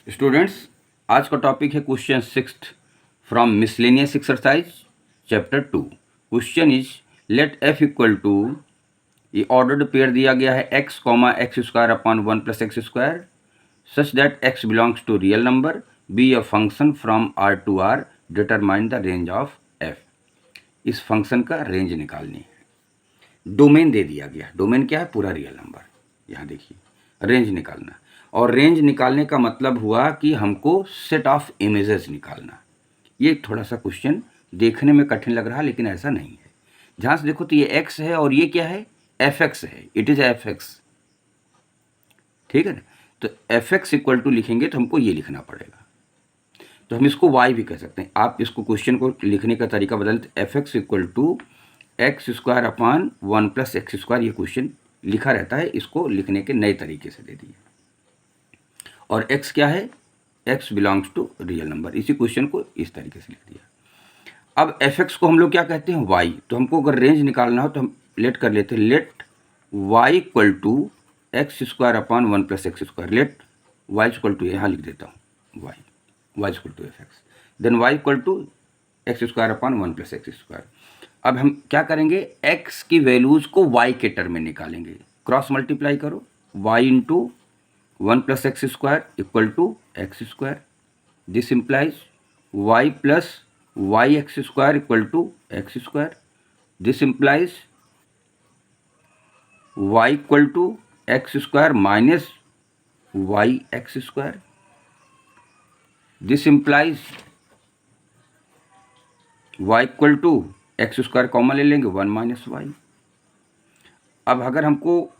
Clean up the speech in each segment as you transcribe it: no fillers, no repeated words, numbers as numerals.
Students, आज का topic है question 6 from miscellaneous exercise chapter 2। Question is let f equal to, ये ordered pair दिया गया है x comma x square upon 1 plus x square such that x belongs to real number, be a function from r to r, determine the range of f। इस function का range निकालनी है। Domain दे दिया गया, domain क्या है? पूरा real number. यहाँ देखिए, रेंज निकालना, और रेंज निकालने का मतलब हुआ कि हमको सेट ऑफ इमेजेस निकालना। ये थोड़ा सा क्वेश्चन देखने में कठिन लग रहा है, लेकिन ऐसा नहीं है। जहाँ से देखो तो ये x है और ये क्या है? fx है। इट इज fx, ठीक है ना। तो fx इक्वल टू लिखेंगे तो हमको ये लिखना पड़ेगा। तो हम इसको y भी कह सकते हैं। आप इसको क्वेश्चन को लिखने का तरीका बदलते, fx equal to x square upon 1 plus x square, ये क्वेश्चन लिखा रहता है। इसको लिखने के नए तरीके से दे दिए। और x क्या है? x belongs to real number. इसी क्वेश्चन को इस तरीके से लिख दिया। अब fx को हम लोग क्या कहते हैं? y। तो हमको अगर रेंज निकालना हो तो हम लेट कर लेते हैं, let y equal to x square upon 1 plus x square. Let y equal to, यहाँ लिख देता हूँ y equal to fx, then y equal to x square upon 1 plus x square. अब हम क्या करेंगे? x की वैल्यूज़ को y के टर्म में निकालेंगे। क्रॉस मल्टीप्लाई करो, y into 1 plus x square equal to x square. This implies y plus y x square equal to x square. This implies y equal to x square minus y x square. This implies y equal to x square common ले लेंगे, 1 minus Y. अब अगर हमको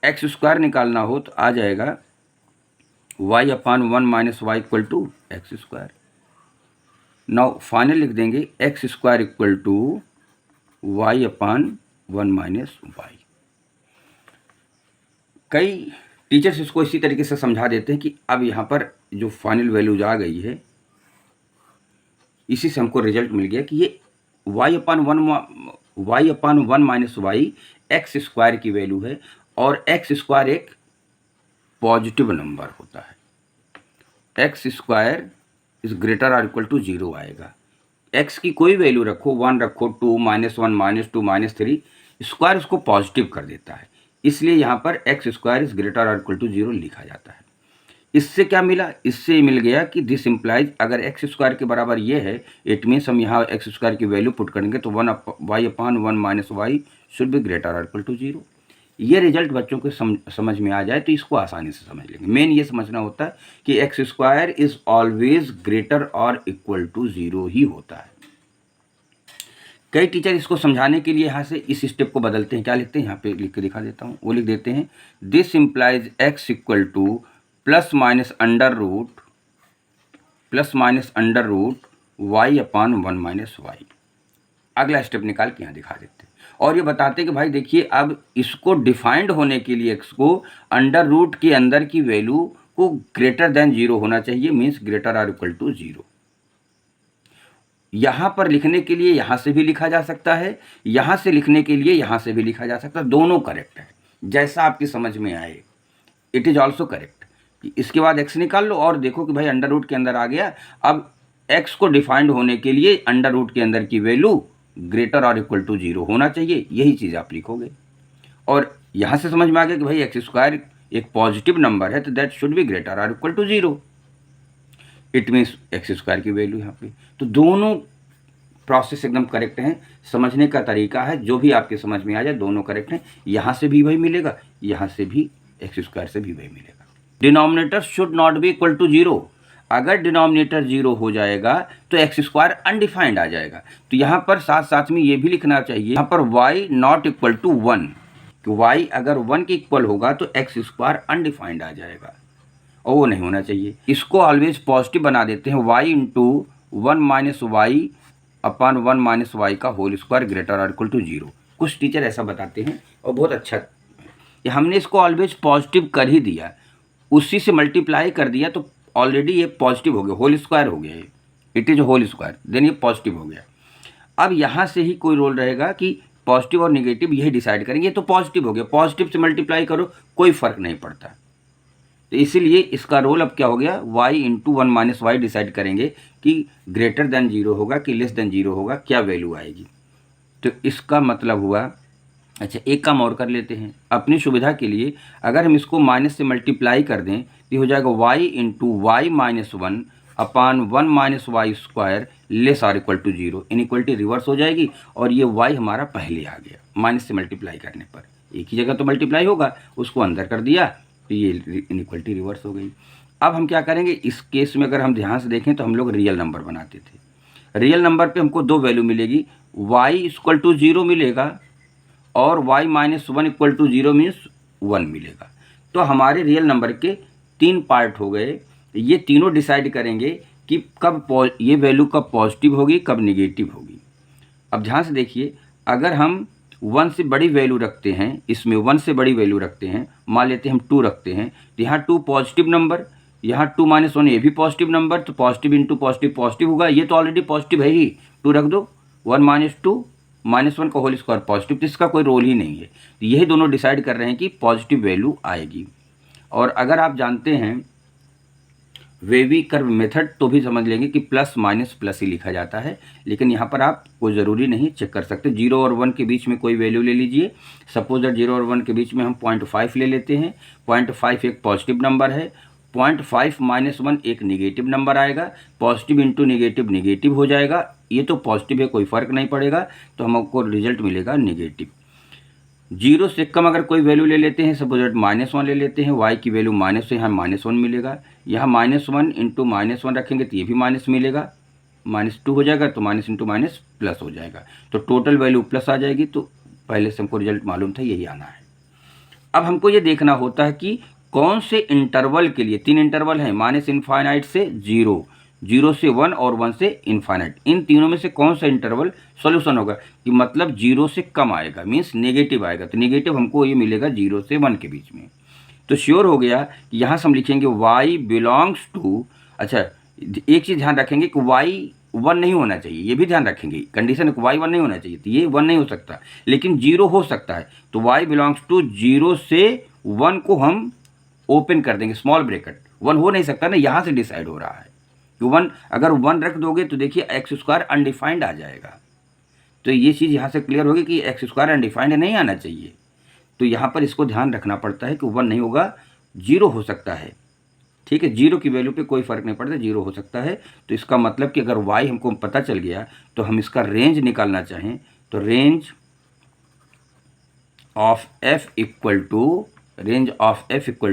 x square निकालना हो तो आ जाएगा y अपॉन 1 minus y equal to x square. Now final लिख देंगे x square equal to y upon 1 minus y. कई टीचर्स इसको इसी तरीके से समझा देते हैं कि अब यहाँ पर जो फाइनल वैल्यूज आ गई है, इसी से हमको रिजल्ट मिल गया कि ये y अपॉन 1 माइनस वाई एक्स स्क्वायर की वैल्यू है, और एक्स स्क्वायर एक पॉजिटिव नंबर होता है। एक्स स्क्वायर इज ग्रेटर और इक्वल टू 0 आएगा। एक्स की कोई वैल्यू रखो, 1 रखो, 2 माइनस 1 माइनस 2 माइनस 3, स्क्वायर उसको पॉजिटिव कर देता है। इसलिए यहाँ पर एक्स स्क्वायर इज ग्रेटर और इक्वल टू 0 लिखा जाता है। इससे क्या मिला? इससे मिल गया कि दिस इम्प्लाइज अगर एक्स स्क्वायर के बराबर ये है, इट मीन्स हम यहाँ एक्स स्क्वायर की वैल्यू पुट करेंगे तो y upon 1 minus y should be greater और इक्वल टू 0। ये रिजल्ट बच्चों को समझ में आ जाए तो इसको आसानी से समझ लेंगे। मेन ये समझना होता है कि x square is always greater और इक्वल टू 0 ही होता है। कई टीचर इसको समझाने के लिए यहाँ से इस स्टेप को बदलते हैं। क्या लिखते हैं? यहाँ पे लिख के दिखा देता हूँ। वो लिख देते हैं this implies x equal to plus minus under root y upon 1 minus y. अगला स्टेप निकाल के यहाँ दिखा देते हैं और ये बताते हैं कि भाई देखिए, अब इसको डिफाइंड होने के लिए एक्स को अंडर रूट के अंदर की वैल्यू को ग्रेटर देन 0 होना चाहिए, मीन्स ग्रेटर और इक्वल टू 0। यहाँ पर लिखने के लिए यहाँ से भी लिखा जा सकता है, यहाँ से लिखने के लिए यहाँ से भी लिखा जा सकता है। दोनों करेक्ट है, जैसा आपकी समझ में आए। It is also correct. इसके बाद एक्स निकाल लो और देखो कि भाई अंडर रूट के अंदर आ गया। अब एक्स को डिफाइंड होने के लिए अंडर रूट के अंदर की वैल्यू ग्रेटर और इक्वल टू 0 होना चाहिए, यही चीज़ आप लिखोगे। और यहाँ से समझ में आ गया कि भाई एक्स स्क्वायर एक पॉजिटिव नंबर है, तो दैट शुड बी ग्रेटर और equal to 0। It means x square की वैल्यू यहाँ पे। तो दोनों प्रोसेस एकदम करेक्ट हैं। समझने का तरीका है, जो भी आपके समझ में आ जाए दोनों करेक्ट हैं। यहाँ से भी वही मिलेगा, यहाँ से भी एक्स स्क्वायर से भी वही मिलेगा। Denominator should not be equal to 0। अगर डिनोमिनेटर 0 हो जाएगा तो एक्स स्क्वायर अनडिफाइंड आ जाएगा। तो यहाँ पर साथ साथ में ये भी लिखना चाहिए, यहाँ पर y नॉट इक्वल टू 1, कि y अगर 1 के इक्वल होगा तो एक्स स्क्वायर अनडिफाइंड आ जाएगा, और वो नहीं होना चाहिए। इसको ऑलवेज पॉजिटिव बना देते हैं, y into 1 minus y upon 1 minus y का होल स्क्वायर ग्रेटर और इक्वल टू 0। कुछ टीचर ऐसा बताते हैं और बहुत अच्छा। हमने इसको ऑलवेज पॉजिटिव कर ही दिया, उसी से मल्टीप्लाई कर दिया, तो ऑलरेडी ये पॉजिटिव हो गया, होल स्क्वायर हो गया। It is whole square, then ये पॉजिटिव हो गया। अब यहाँ से ही कोई रोल रहेगा कि पॉजिटिव और नेगेटिव यही डिसाइड करेंगे। तो पॉजिटिव हो गया, पॉजिटिव से मल्टीप्लाई करो, कोई फर्क नहीं पड़ता। तो इसीलिए इसका रोल अब क्या हो गया, y into 1 minus y decide करेंगे कि ग्रेटर देन 0 होगा कि लेस देन 0 होगा, क्या वैल्यू आएगी। तो इसका मतलब हुआ, अच्छा एक काम और कर लेते हैं अपनी सुविधा के लिए, अगर हम इसको माइनस से मल्टीप्लाई कर दें तो हो जाएगा y into y minus 1 upon 1 minus y square less or equal to 0। Inequality reverse हो जाएगी और ये y हमारा पहले आ गया माइनस से मल्टीप्लाई करने पर, एक ही जगह तो मल्टीप्लाई होगा, उसको अंदर कर दिया तो ये इनइक्वलिटी रिवर्स हो गई। अब हम क्या करेंगे, इस केस में अगर हम ध्यान से देखें तो हम लोग रियल नंबर बनाते थे। रियल नंबर पे हमको दो वैल्यू मिलेगी, y इक्वल टू 0 मिलेगा और y minus 1 equal to 0 means 1 मिलेगा। तो हमारे रियल नंबर के तीन पार्ट हो गए, ये तीनों डिसाइड करेंगे कि कब ये वैल्यू कब पॉजिटिव होगी कब निगेटिव होगी। अब ध्यान से देखिए, अगर हम 1 से बड़ी वैल्यू रखते हैं, इसमें 1 से बड़ी वैल्यू रखते हैं, मान लेते हैं हम 2 रखते हैं, तो यहाँ 2 पॉजिटिव नंबर, यहाँ 2 माइनस 1 ये भी पॉजिटिव नंबर, तो पॉजिटिव इंटू पॉजिटिव पॉजिटिव होगा, ये तो ऑलरेडी पॉजिटिव है ही, 2 रख दो, 1 माइनस 2 माइनस 1 का होल स्क्वायर पॉजिटिव, तो इसका कोई रोल ही नहीं है। तो यही दोनों डिसाइड कर रहे हैं कि पॉजिटिव वैल्यू आएगी। और अगर आप जानते हैं वेवी कर्व मेथड तो भी समझ लेंगे कि प्लस माइनस प्लस ही लिखा जाता है, लेकिन यहाँ पर आप कोई ज़रूरी नहीं चेक कर सकते। 0 और 1 के बीच में कोई वैल्यू ले लीजिए, सपोज दैट 0 और 1 के बीच में हम 0.5 ले लेते हैं, 0.5 एक पॉजिटिव नंबर है, 0.5 माइनस 1 एक निगेटिव नंबर आएगा, पॉजिटिव इंटू निगेटिव निगेटिव हो जाएगा, ये तो पॉजिटिव है कोई फ़र्क नहीं पड़ेगा, तो हमको रिजल्ट मिलेगा निगेटिव। 0 से कम अगर कोई वैल्यू ले लेते हैं, सपोज दैट -1 ले लेते हैं, y की वैल्यू माइनस है, यहाँ -1 मिलेगा, यहाँ -1 इंटू -1 रखेंगे तो ये भी माइनस मिलेगा, -2 हो जाएगा, तो माइनस इंटू माइनस प्लस हो जाएगा, तो टोटल वैल्यू प्लस आ जाएगी। तो पहले से हमको रिजल्ट मालूम था यही आना है। अब हमको ये देखना होता है कि कौन से इंटरवल के लिए, 3 इंटरवल हैं, -इनफाइनाइट से 0, 0 से 1 और 1 से इनफाइनाइट, इन तीनों में से कौन सा इंटरवल सॉल्यूशन होगा, कि मतलब 0 से कम आएगा, मीन्स नेगेटिव आएगा, तो नेगेटिव हमको ये मिलेगा 0 से 1 के बीच में। तो श्योर हो गया कि यहाँ से हम लिखेंगे y बिलोंग्स टू, अच्छा एक चीज़ ध्यान रखेंगे कि y 1 नहीं होना चाहिए, ये भी ध्यान रखेंगे, कंडीशन है कि y 1 नहीं होना चाहिए, तो ये 1 नहीं हो सकता, लेकिन 0 हो सकता है, तो y बिलोंग्स टू 0 से 1 को हम ओपन कर देंगे, स्मॉल ब्रैकेट, 1 हो नहीं सकता ना, यहाँ से डिसाइड हो रहा है कि 1, अगर 1 रख दोगे तो देखिए एक्स स्क्वायर अनडिफाइंड आ जाएगा, तो ये चीज़ यहाँ से क्लियर होगी कि एक्स स्क्वायर अनडिफाइंड नहीं आना चाहिए, तो यहाँ पर इसको ध्यान रखना पड़ता है कि 1 नहीं होगा, 0 हो सकता है, ठीक है, 0 की वैल्यू पे कोई फ़र्क नहीं पड़ता, 0 हो सकता है। तो इसका मतलब कि अगर y हमको पता चल गया तो हम इसका रेंज निकालना चाहें तो range of f equal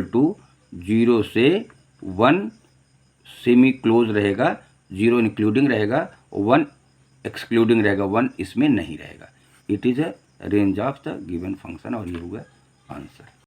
to 0 से 1 सेमी क्लोज रहेगा, 0 इंक्लूडिंग रहेगा, 1 एक्सक्लूडिंग रहेगा, 1 इसमें नहीं रहेगा। It is a range of the given function, और ये हुआ आंसर।